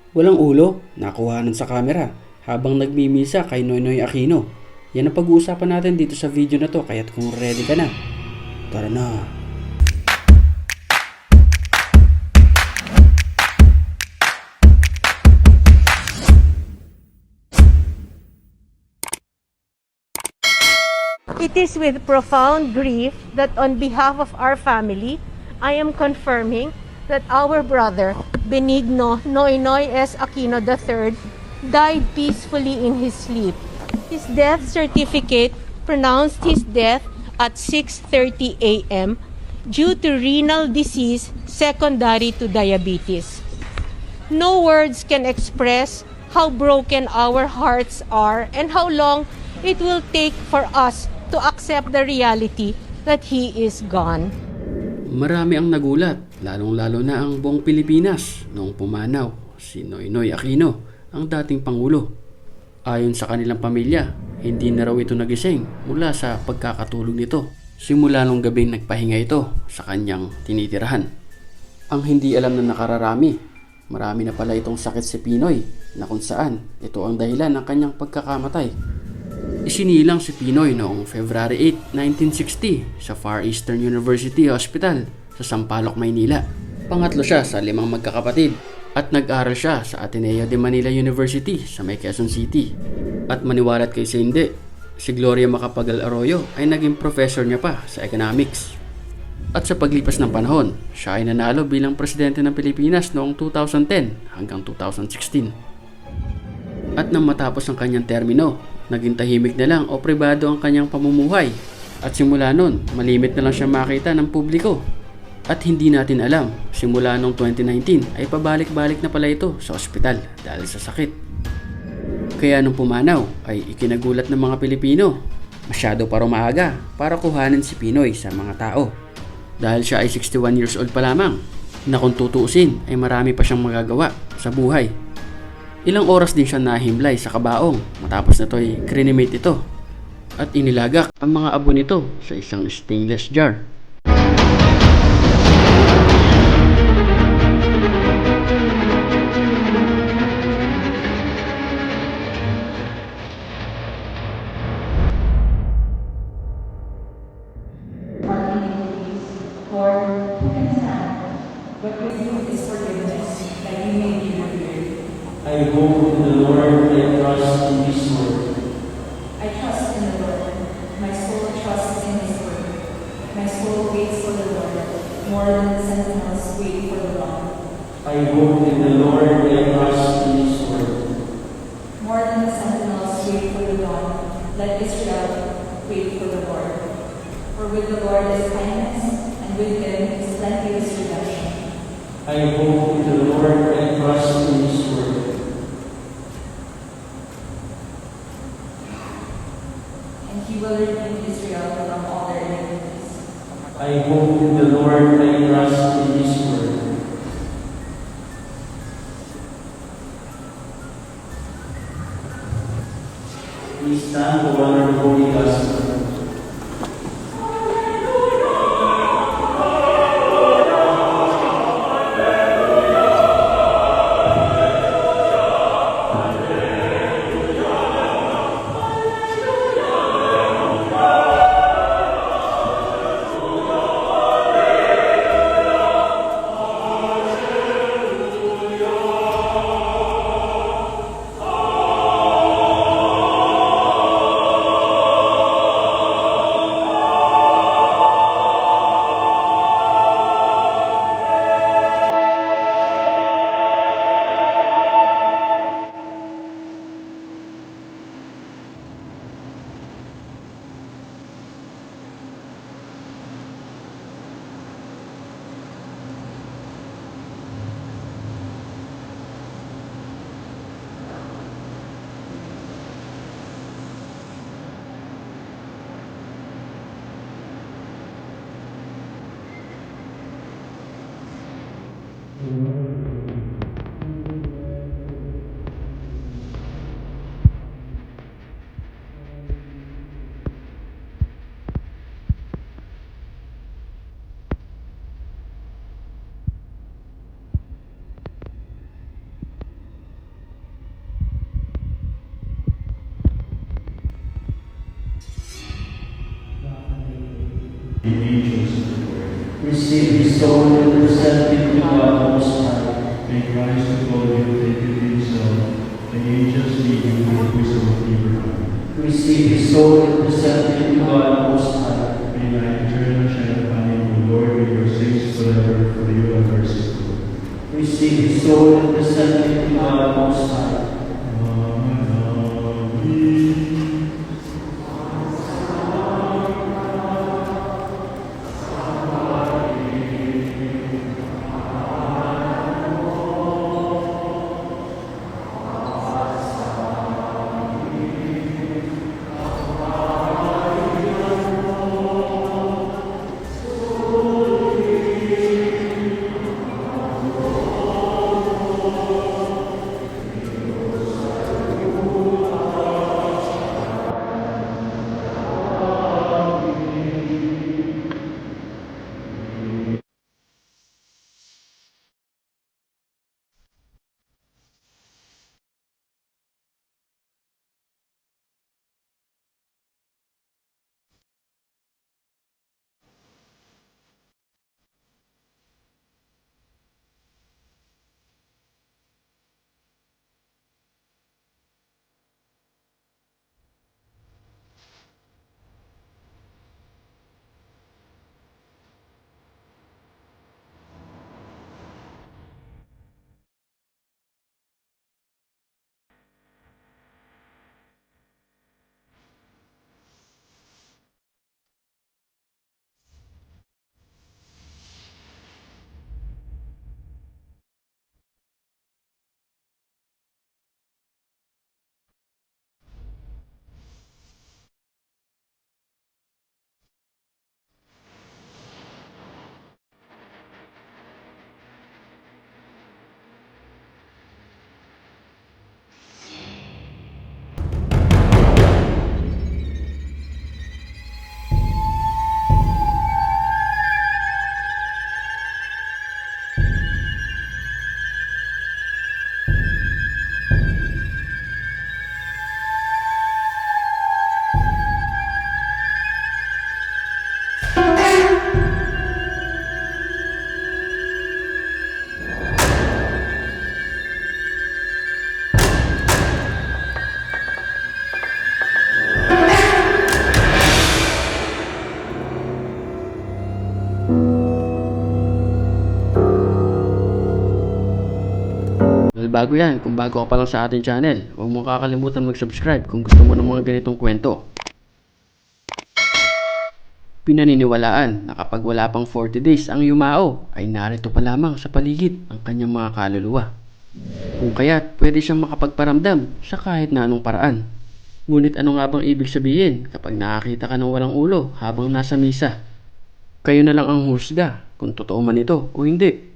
Walang ulo, nakuhanan sa camera habang nagmimisa kay Noynoy Aquino. Yan ang pag-uusapan natin dito sa video na to, kaya't kung ready ka na, tara na. It is with profound grief that on behalf of our family, I am confirming that our brother, Benigno Noynoy S. Aquino III, died peacefully in his sleep. His death certificate pronounced his death at 6:30 a.m. due to renal disease secondary to diabetes. No words can express how broken our hearts are and how long it will take for us to accept the reality that he is gone. Marami ang nagulat, lalong-lalo na ang buong Pilipinas noong pumanaw si Noynoy Aquino, ang dating Pangulo. Ayon sa kanilang pamilya, hindi na raw ito nagising mula sa pagkakatulog nito. Simula nung gabing nagpahinga ito sa kanyang tinitirahan. Ang hindi alam na nakararami, marami na pala itong sakit si Pinoy na kung saan ito ang dahilan ng kanyang pagkakamatay. Isinilang si Pinoy noong February 8, 1960 sa Far Eastern University Hospital sa Sampaloc, Maynila. Pangatlo siya sa 5 magkakapatid at nag-aral siya sa Ateneo de Manila University sa May Quezon City. At maniwalat kay hindi, si Gloria Macapagal Arroyo ay naging professor niya pa sa economics. At sa paglipas ng panahon, siya ay nanalo bilang presidente ng Pilipinas noong 2010 hanggang 2016. At nang matapos ang kanyang termino, naging tahimik na lang o pribado ang kanyang pamumuhay. At simula nun, malimit na lang siya makita ng publiko. At hindi natin alam, simula noong 2019 ay pabalik-balik na pala ito sa ospital dahil sa sakit. Kaya nung pumanaw ay ikinagulat ng mga Pilipino. Masyado pa maaga para kuhanin si Pinoy sa mga tao. Dahil siya ay 61 years old pa lamang, na kung tutuusin ay marami pa siyang magagawa sa buhay. Ilang oras din siya nahimlay sa kabaong matapos na ito'y cremate ito at inilagak ang mga abo nito sa isang stainless jar. I hope in the Lord, I trust in His word. I trust in the Lord. My soul trusts in His word. My soul waits for the Lord, more than the sentinels wait for the dawn. I hope in the Lord, I trust in His word. More than the sentinels wait for the dawn, let Israel wait for the Lord. For with the Lord is kindness, and with Him is plenteous redemption. I hope in the Lord, I trust in His word. And He will redeem Israel from all their iniquities. I hope in the Lord, I trust in His word. Please stand to honor the Holy Gospel. rise to call you, take you to himself, the angels lead you with wisdom of Abraham. Receive his soul and present him to God Most High. May light eternal shine upon him, O Lord, with your saints forever, for you have mercy. Receive his soul and present him to God Most High. Well, bago yan, kung bago ka pa lang sa ating channel, huwag mo kakalimutan mag-subscribe kung gusto mo ng mga ganitong kwento. Pinaniniwalaan na kapag wala pang 40 days ang yumao, ay narito pa lamang sa paligid ang kanyang mga kaluluwa. Kung kaya't pwede siyang makapagparamdam sa kahit na anong paraan. Ngunit ano nga bang ibig sabihin kapag nakakita ka ng walang ulo habang nasa misa? Kayo na lang ang husga kung totoo man ito o hindi.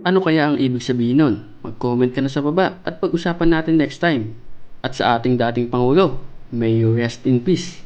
Ano kaya ang ibig sabihin nun? Mag-comment ka na sa baba at pag-usapan natin next time. At sa ating dating Pangulo, may you rest in peace.